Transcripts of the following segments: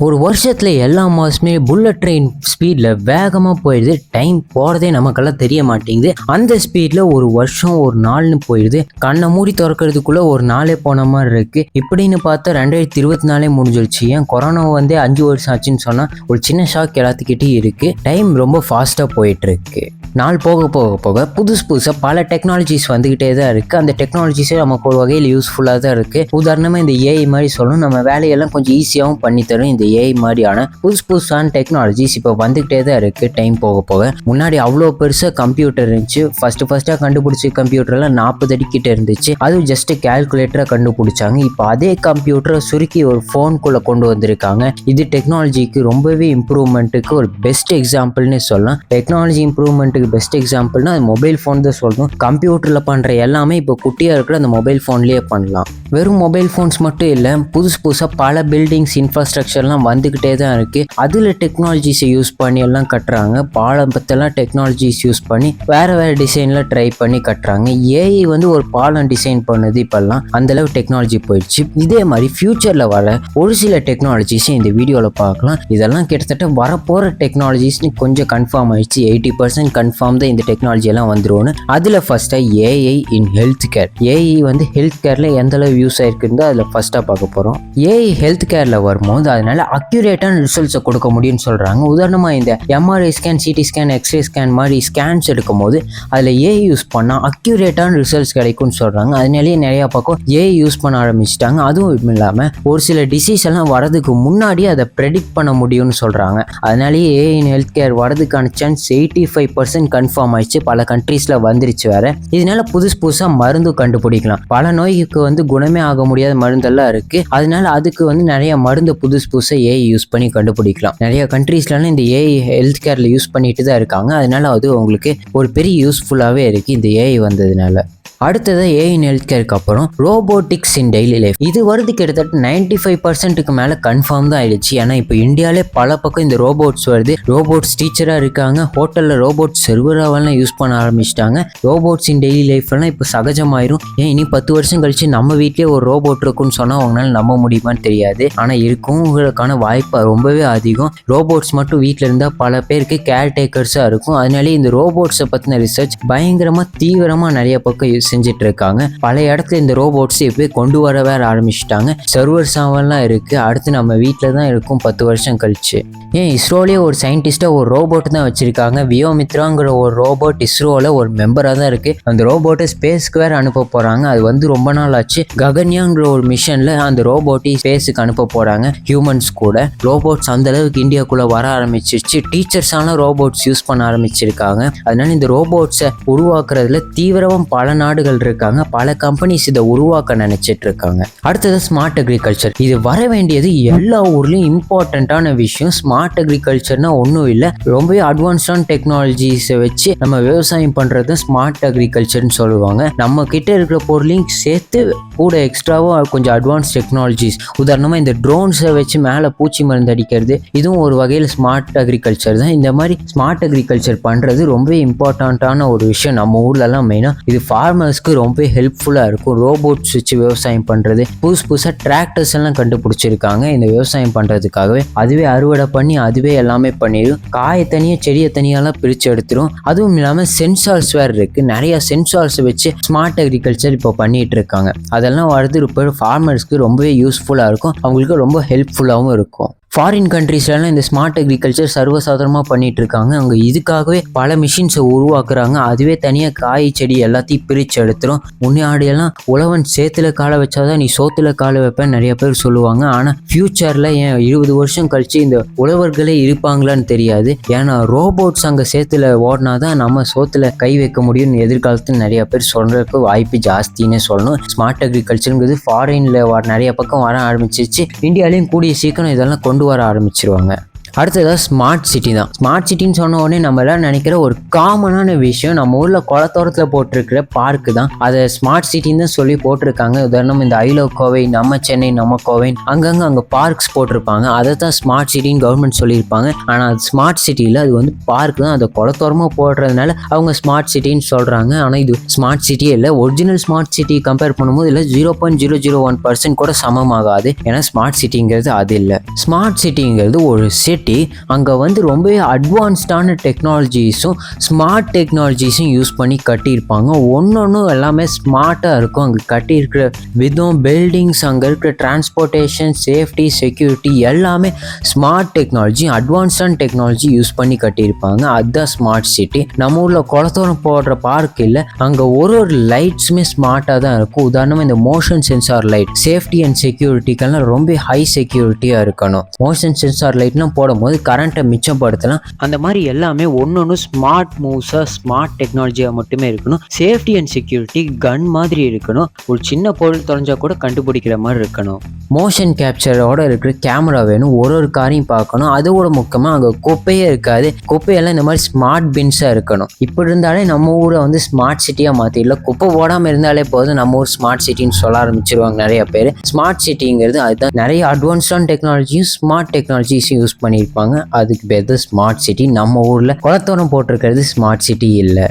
ஒரு வருஷத்துல எல்லா மாதமே புல்லட் ட்ரெயின் ஸ்பீடில் வேகமாக போயிடுது. டைம் போகிறதே நமக்கெல்லாம் தெரிய மாட்டேங்குது. அந்த ஸ்பீடில் ஒரு வருஷம் ஒரு நாள்னு போயிடுது. கண்ணை மூடி திறக்கிறதுக்குள்ளே ஒரு நாளே போன மாதிரி இருக்குது. இப்படின்னு பார்த்தா 2024 முடிஞ்சிருச்சு. ஏன் கொரோனா வந்து 5 வருஷம் ஆச்சுன்னு சொன்னால் ஒரு சின்ன ஷாக் எல்லாத்துக்கிட்டே இருக்குது. டைம் ரொம்ப ஃபாஸ்ட்டாக போயிட்டுருக்கு. நாள் போக போக போக புதுசாக பல டெக்னாலஜிஸ் வந்துக்கிட்டே தான் இருக்குது. அந்த டெக்னாலஜிஸே நமக்கு ஒரு வகையில் யூஸ்ஃபுல்லாக தான் இருக்குது. உதாரணமாக இந்த ஏஐ மாதிரி சொல்லணும், நம்ம வேலையெல்லாம் கொஞ்சம் ஈஸியாகவும் பண்ணித்தரும். இந்த ஏஐ மாதிரியான புதுசான டெக்னாலஜிஸ் இப்போ வந்துக்கிட்டே தான் இருக்குது. டைம் போக போக முன்னாடி அவ்வளோ பெருசாக கம்ப்யூட்டர் இருந்துச்சு. ஃபஸ்ட்டாக கண்டுபிடிச்ச கம்ப்யூட்டர்லாம் 40 அடிக்கிட்ட இருந்துச்சு. அதுவும் ஜஸ்ட் கேல்குலேட்டராக கண்டுபிடிச்சாங்க. இப்போ அதே கம்ப்யூட்டரை சுருக்கி ஒரு ஃபோனுக்குள்ளே கொண்டு வந்திருக்காங்க. இது டெக்னாலஜிக்கு ரொம்பவே இம்ப்ரூவ்மெண்ட்டுக்கு ஒரு பெஸ்ட் எக்ஸாம்பிள்னு சொல்லலாம். டெக்னாலஜி இம்ப்ரூவ்மெண்ட்டுக்கு பெஸ்ட் எக்ஸாம்பிள்னா அது மொபைல் ஃபோன் தான் சொல்லணும். கம்ப்யூட்டரில் பண்ணுற எல்லாமே இப்போ குட்டியாக இருக்கிற அந்த மொபைல் ஃபோன்லேயே பண்ணலாம். வெறும் மொபைல் ஃபோன்ஸ் மட்டும் இல்லை, புதுசாக பல பில்டிங்ஸ் இன்ஃப்ராஸ்ட்ரக்சர்லாம் வந்துக்கிட்டே தான் இருக்குது. அதில் டெக்னாலஜிஸை யூஸ் பண்ணி எல்லாம் கட்டுறாங்க. பாலம்பத்தெல்லாம் டெக்னாலஜிஸ் யூஸ் பண்ணி வேறு டிசைனில் ட்ரை பண்ணி கட்டுறாங்க. ஏஐ வந்து ஒரு பாலம் டிசைன் பண்ணுது. இப்போல்லாம் அந்தளவு டெக்னாலஜி போயிடுச்சு. இதே மாதிரி ஃப்யூச்சரில் வர ஒரு சில டெக்னாலஜிஸை இந்த வீடியோவில் பார்க்கலாம். இதெல்லாம் கிட்டத்தட்ட வரப்போகிற டெக்னாலஜிஸ்னு கொஞ்சம் கன்ஃபார்ம் ஆயிடுச்சு. 80% கன்ஃபார்ம் தான் இந்த டெக்னாலஜி எல்லாம் வந்துருவோன்னு. அதில் ஃபஸ்ட்டாக ஏஐ இன் ஹெல்த் கேர். ஏஐ வந்து ஹெல்த் கேரில் எந்தளவு யூஸ் ஆயிருக்குன்னு அதில் ஃபஸ்ட்டாக பார்க்க போகிறோம். ஏஐ ஹெல்த் கேரில் வரும்போது அதனால அக்யூரேட்டான ரிசல்ட்ஸை கொடுக்க முடியும்னு சொல்கிறாங்க. உதாரணமாக இந்த MRI scan, CT scan, X ray scan மாதிரி ஸ்கேன்ஸ் எடுக்கும் போது அதில் ஏஐ யூஸ் பண்ணால் அக்யூரேட்டான ரிசல்ட்ஸ் கிடைக்கும்னு சொல்கிறாங்க. அதனாலேயே நிறையா பக்கம் ஏஐ யூஸ் பண்ண ஆரம்பிச்சிட்டாங்க. அதுவும் இல்லாமல் ஒரு சில டிசீஸ் எல்லாம் வரதுக்கு முன்னாடியே அதை ப்ரெடிக்ட் பண்ண முடியும்னு சொல்கிறாங்க. அதனாலேயே ஏஐ இன் ஹெல்த் கேர் வரதுக்கான சான்ஸ் 85% கன்ஃபார்ம் ஆயிடுச்சு. பல கண்ட்ரீஸில் வந்துருச்சு வேற. இதனால புதுசாக மருந்து கண்டுபிடிக்கலாம். பல நோய்க்கு வந்து குணமே ஆக முடியாத மருந்தெல்லாம் இருக்கு. அதனால அதுக்கு வந்து நிறைய மருந்து புதுசாக ஏஐ யூஸ் பண்ணி கண்டுபிடிக்கலாம். நிறைய கண்ட்ரீஸ்லாம் இந்த ஏஐ ஹெல்த் கேர்ல யூஸ் பண்ணிட்டு தான் இருக்காங்க. அதனால அது உங்களுக்கு ஒரு பெரிய யூஸ்ஃபுல்லாகவே இருக்கு இந்த ஏஐ வந்ததுனால. அடுத்தது ஏஐ இன் ஹெல்த் கேருக்கு அப்புறம் ரோபோட்டிக்ஸ் இன் டெய்லி லைஃப். இது வருது கிட்டத்தட்ட 95%க்கு மேலே கன்ஃபார்ம் தான் ஆயிடுச்சு. ஏன்னா இப்போ இந்தியாவிலே பல பக்கம் இந்த ரோபோட்ஸ் வருது. ரோபோட்ஸ் டீச்சராக இருக்காங்க. ஹோட்டலில் ரோபோட்ஸ் சர்வராவெல்லாம் யூஸ் பண்ண ஆரம்பிச்சிட்டாங்க. ரோபோட்ஸ் இன் டெய்லி லைஃப்லாம் இப்போ சகஜமாயிரும். ஏன் இனி 10 வருஷம் கழிச்சு நம்ம வீட்லேயே ஒரு ரோபோட் இருக்குன்னு சொன்னால் அவங்களால நம்ப முடியுமான்னு தெரியாது. ஆனால் இருக்கும்களுக்கான வாய்ப்பு ரொம்பவே அதிகம். ரோபோட்ஸ் மட்டும் வீட்டில் இருந்தால் பல பேருக்கு கேர்டேக்கர்ஸாக இருக்கும். அதனாலே இந்த ரோபோட்ஸை பற்றின ரிசர்ச் பயங்கரமாக தீவிரமாக நிறைய பக்கம் செஞ்சுட்டு இருக்காங்க. பல இடத்துல இந்த ரோபோட்ஸ் இப்போ கொண்டு வர வேற ஆரம்பிச்சுட்டாங்க. சர்வர் சாவெல்லாம் இருக்கு. அடுத்து நம்ம வீட்டில் தான் இருக்கும் 10 வருஷம் கழிச்சு. ஏன் இஸ்ரோலேயே ஒரு சயின்டிஸ்டா ஒரு ரோபோட் தான் வச்சிருக்காங்க. வியோமித்ராங்கிற ஒரு ரோபோட் இஸ்ரோல ஒரு மெம்பரா தான் இருக்கு. அந்த ரோபோட்டை ஸ்பேஸ்க்கு வேற அனுப்ப போறாங்க. அது வந்து ரொம்ப நாள் ஆச்சு. ககன்யாங்கிற ஒரு மிஷன்ல அந்த ரோபோட்டை ஸ்பேஸுக்கு அனுப்ப போறாங்க. ஹியூமன்ஸ் கூட ரோபோட்ஸ் அந்த அளவுக்கு இந்தியாக்குள்ள வர ஆரம்பிச்சிருச்சு. டீச்சர்ஸான ரோபோட்ஸ் யூஸ் பண்ண ஆரம்பிச்சிருக்காங்க. அதனால இந்த ரோபோட்ஸை உருவாக்குறதுல தீவிரமா பல நாடுகள் இருக்காங்க. பல கம்பெனிஸ் இதை உருவாக்க நினைச்சிட்டு இருக்காங்க. அடுத்தது ஸ்மார்ட் அக்ரிகல்ச்சர். இது வர வேண்டியது எல்லா ஊர்லயும் இம்பார்ட்டன்டான விஷயம். ஸ்மார்ட் அக்ரிகல்ச்சர்னா ஒன்றும் இல்லை, ரொம்பவே அட்வான்ஸ்டான டெக்னாலஜிஸை வச்சு நம்ம விவசாயம் பண்றது ஸ்மார்ட் அக்ரிகல்ச்சர்னு சொல்லுவாங்க. நம்ம கிட்ட இருக்கிற பொருளையும் சேர்த்து கூட எக்ஸ்ட்ராவா கொஞ்சம் அட்வான்ஸ் டெக்னாலஜிஸ். உதாரணமா இந்த ட்ரோன்ஸை வச்சு மேலே பூச்சி மருந்து அடிக்கிறது, இதுவும் ஒரு வகையில் ஸ்மார்ட் அக்ரிகல்ச்சர் தான். இந்த மாதிரி ஸ்மார்ட் அக்ரிகல்ச்சர் பண்றது ரொம்பவே இம்பார்ட்டன்டான ஒரு விஷயம் நம்ம ஊர்லலாம். மெயினா இது ஃபார்மர்ஸ்க்கு ரொம்ப ஹெல்ப்ஃபுல்லாக இருக்கும். ரோபோட்ஸ் வச்சு விவசாயம் பண்ணுறது, புதுசாக டிராக்டர்ஸ் எல்லாம் கண்டுபிடிச்சிருக்காங்க இந்த விவசாயம் பண்ணுறதுக்காகவே. அதுவே அறுவடை பண்ணி அதுவே எல்லாமே பண்ணிடும். காயை தனியாக செடியை தனியாலாம் பிரித்து எடுத்துரும். அதுவும் இல்லாமல் சென்சார்ஸ் வேறு இருக்குது. நிறைய சென்சார்ஸை வச்சு ஸ்மார்ட் அக்ரிகல்ச்சர் இப்போ பண்ணிகிட்டு இருக்காங்க. அதெல்லாம் வருது இப்போ ஃபார்மர்ஸ்க்கு ரொம்பவே யூஸ்ஃபுல்லாக இருக்கும். அவங்களுக்கு ரொம்ப ஹெல்ப்ஃபுல்லாகவும் இருக்கும். ஃபாரின் கண்ட்ரீஸ்லாம் இந்த ஸ்மார்ட் அக்ரிகல்ச்சர் சர்வசாதாரணமாக பண்ணிட்டு இருக்காங்க. அவங்க இதுக்காகவே பல மிஷின்ஸை உருவாக்குறாங்க. அதுவே தனியாக காய் செடி எல்லாத்தையும் பிரித்து எடுத்துரும். முன்னாடியெல்லாம் உழவன் சேத்துல காலை வச்சாதான் நீ சோத்துல காலை வைப்பேன் நிறைய பேர் சொல்லுவாங்க. ஆனால் ஃபியூச்சரில் ஏன் 20 வருஷம் கழிச்சு இந்த உழவர்களே இருப்பாங்களான்னு தெரியாது. ஏன்னா ரோபோட்ஸ் அங்கே சேத்துல ஓடினாதான் நம்ம சோத்துல கை வைக்க முடியும்னு எதிர்காலத்தில் நிறைய பேர் சொல்றதுக்கு வாய்ப்பு ஜாஸ்தின்னு சொல்லணும். ஸ்மார்ட் அக்ரிகல்ச்சருங்கிறது ஃபாரின்ல நிறைய பக்கம் வர ஆரம்பிச்சிருச்சு. இந்தியாலையும் கூடிய சீக்கிரம் இதெல்லாம் கொண்டு வர ஆரம்பிச்சிருவாங்க. அடுத்ததாக ஸ்மார்ட் சிட்டி தான். ஸ்மார்ட் சிட்டின்னு சொன்ன உடனே நம்ம எல்லாம் நினைக்கிற ஒரு காமனான விஷயம் நம்ம ஊரில் குளத்தோரத்தில் போட்டிருக்கிற பார்க்கு தான். அதை ஸ்மார்ட் சிட்டின்னு தான் சொல்லி போட்டிருக்காங்க. உதாரணம் இந்த ஐ லவ் கோவை, நம்ம சென்னை, நம்ம கோவை, அங்கே பார்க்ஸ் போட்டிருப்பாங்க. அதை தான் ஸ்மார்ட் சிட்டின்னு கவர்மெண்ட் சொல்லியிருப்பாங்க. ஆனால் அது ஸ்மார்ட் சிட்டியில் அது வந்து பார்க் தான். அதை குளத்தோரமாக போடுறதுனால அவங்க ஸ்மார்ட் சிட்டின்னு சொல்கிறாங்க. ஆனால் இது ஸ்மார்ட் சிட்டியே இல்லை. ஒரிஜினல் ஸ்மார்ட் சிட்டி கம்பேர் பண்ணும்போது இல்லை 0.001% கூட சமமாகாது. ஏன்னா ஸ்மார்ட் சிட்டிங்கிறது அது இல்லை. ஸ்மார்ட் சிட்டிங்கிறது ஒரு சிட்டி, அங்கே வந்து ரொம்பவே அட்வான்ஸ்டான டெக்னாலஜிஸும் ஸ்மார்ட் டெக்னாலஜிஸும் யூஸ் பண்ணி கட்டியிருப்பாங்க. ஒன்று எல்லாமே ஸ்மார்ட்டாக இருக்கும். அங்கே கட்டியிருக்கிற விதம், பில்டிங்ஸ், அங்கே இருக்கிற டிரான்ஸ்போர்ட்டேஷன், சேஃப்டி, செக்யூரிட்டி எல்லாமே ஸ்மார்ட் டெக்னாலஜி, அட்வான்ஸ்டான டெக்னாலஜி யூஸ் பண்ணி கட்டியிருப்பாங்க. அதுதான் ஸ்மார்ட் சிட்டி. நம்ம ஊரில் குளத்தோரம் போடுற பார்க் இல்லை, அங்கே ஒரு லைட்ஸுமே ஸ்மார்ட்டாக தான் இருக்கும். உதாரணமாக இந்த motion sensor light, safety and செக்யூரிட்டிக்கெல்லாம் ரொம்ப ஹை செக்யூரிட்டியாக இருக்கணும். மோஷன் சென்சார் லைட்லாம் போடும்போது கரண்ட்டை மிச்சப்படுத்தலாம். அந்த மாதிரி எல்லாமே ஒன்று ஸ்மார்ட் மூவ்ஸாக, ஸ்மார்ட் டெக்னாலஜியாக மட்டுமே இருக்கணும். சேஃப்டி அண்ட் செக்யூரிட்டி கன் மாதிரி இருக்கணும். ஒரு சின்ன பொருள் தொலைஞ்சா கூட கண்டுபிடிக்கிற மாதிரி இருக்கணும். மோஷன் கேப்சரோட இருக்கிற கேமரா வேணும். ஒரு காரையும் பார்க்கணும். அதோட முக்கியமாக அங்கே குப்பையே இருக்காது. குப்பையெல்லாம் இந்த மாதிரி ஸ்மார்ட் பின்ஸாக இருக்கணும். இப்படி இருந்தாலே நம்ம ஊரை வந்து ஸ்மார்ட் சிட்டியாக மாற்றிடலாம். குப்பை போடாமல் இருந்தாலே போதும் நம்ம ஊர் ஸ்மார்ட் சிட்டின்னு சொல்ல ஆரம்பிச்சிருவாங்க நிறைய பேர். ஸ்மார்ட் சிட்டிங்கிறது அதுதான். நிறைய அட்வான்ஸ்டான டெக்னாலஜியும் ஸ்மார்ட் டெக்னாலஜிஸும் யூஸ் பண்ணியிருப்பாங்க. அதுக்கு பேர் தான் ஸ்மார்ட் சிட்டி. நம்ம ஊரில் குளத்தோரம் போட்டிருக்கிறது ஸ்மார்ட் சிட்டி இல்லை.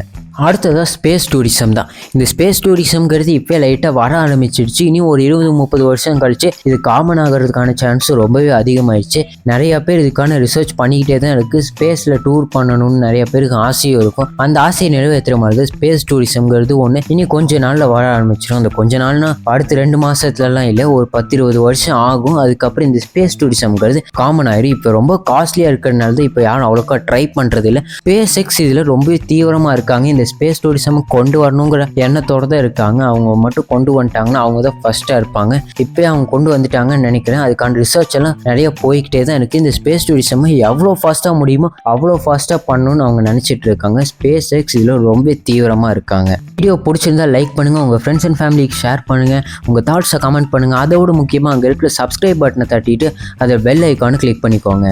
அடுத்ததாக ஸ்பேஸ் டூரிசம் தான். இந்த ஸ்பேஸ் டூரிசம்ங்கிறது இப்போ லைட்டாக வர ஆரம்பிச்சிடுச்சு. இனி ஒரு 20-30 வருஷம் கழிச்சு இது காமன் ஆகிறதுக்கான சான்ஸ் ரொம்பவே அதிகமாகிடுச்சு. நிறையா பேர் இதுக்கான ரிசர்ச் பண்ணிக்கிட்டே தான் இருக்குது. ஸ்பேஸில் டூர் பண்ணணும்னு நிறைய பேருக்கு ஆசையும் இருக்கும். அந்த ஆசையை நிறைவேற்றுற மாதிரி தான் ஸ்பேஸ் டூரிசம்ங்கிறது ஒன்று இனி கொஞ்ச நாளில் வர ஆரம்பிச்சிடும். அந்த கொஞ்ச நாள்னா அடுத்து 2 மாதத்துலலாம் இல்லை, ஒரு 10-20 வருஷம் ஆகும். அதுக்கப்புறம் இந்த ஸ்பேஸ் டூரிசம்ங்கிறது காமன் ஆயிடும். இப்போ ரொம்ப காஸ்ட்லியாக இருக்கிறதுனால தான் இப்போ யாரும் அவ்வளோக்கா ட்ரை பண்ணுறது இல்லை. ஸ்பேஸ் எக்ஸ் இதில் ரொம்ப தீவிரமாக இருக்காங்க. இந்த ஸ்பேஸ் டூரிசம் கொண்டு வரணுங்கிற எண்ணத்தோடு தான் இருக்காங்க. அவங்க மட்டும் கொண்டு வந்துட்டாங்கன்னா அவங்க தான் ஃபர்ஸ்ட்டாக இருப்பாங்க. இப்போ அவங்க கொண்டு வந்துட்டாங்கன்னு நினைக்கிறேன். அதுக்கான ரிசர்ச் எல்லாம் நிறைய போய்கிட்டே தான் இருக்குது. இந்த ஸ்பேஸ் டூரிசம் எவ்வளோ ஃபாஸ்ட்டாக முடியுமோ அவ்வளோ ஃபாஸ்ட்டாக பண்ணணும்னு அவங்க நினச்சிட்டு இருக்காங்க. ஸ்பேஸ் எக்ஸ் இதில் ரொம்ப தீவிரமாக இருக்காங்க. வீடியோ பிடிச்சிருந்தா லைக் பண்ணுங்கள், உங்கள் ஃப்ரெண்ட்ஸ் அண்ட் ஃபேமிலிக்கு ஷேர் பண்ணுங்கள், உங்கள் தாட்ஸை கமெண்ட் பண்ணுங்கள். அதோடு முக்கியமாக அங்கே இருக்கிற சப்ஸ்கிரைப் பட்டனை தட்டிட்டு அதை பெல் ஐக்கானு கிளிக் பண்ணிக்கோங்க.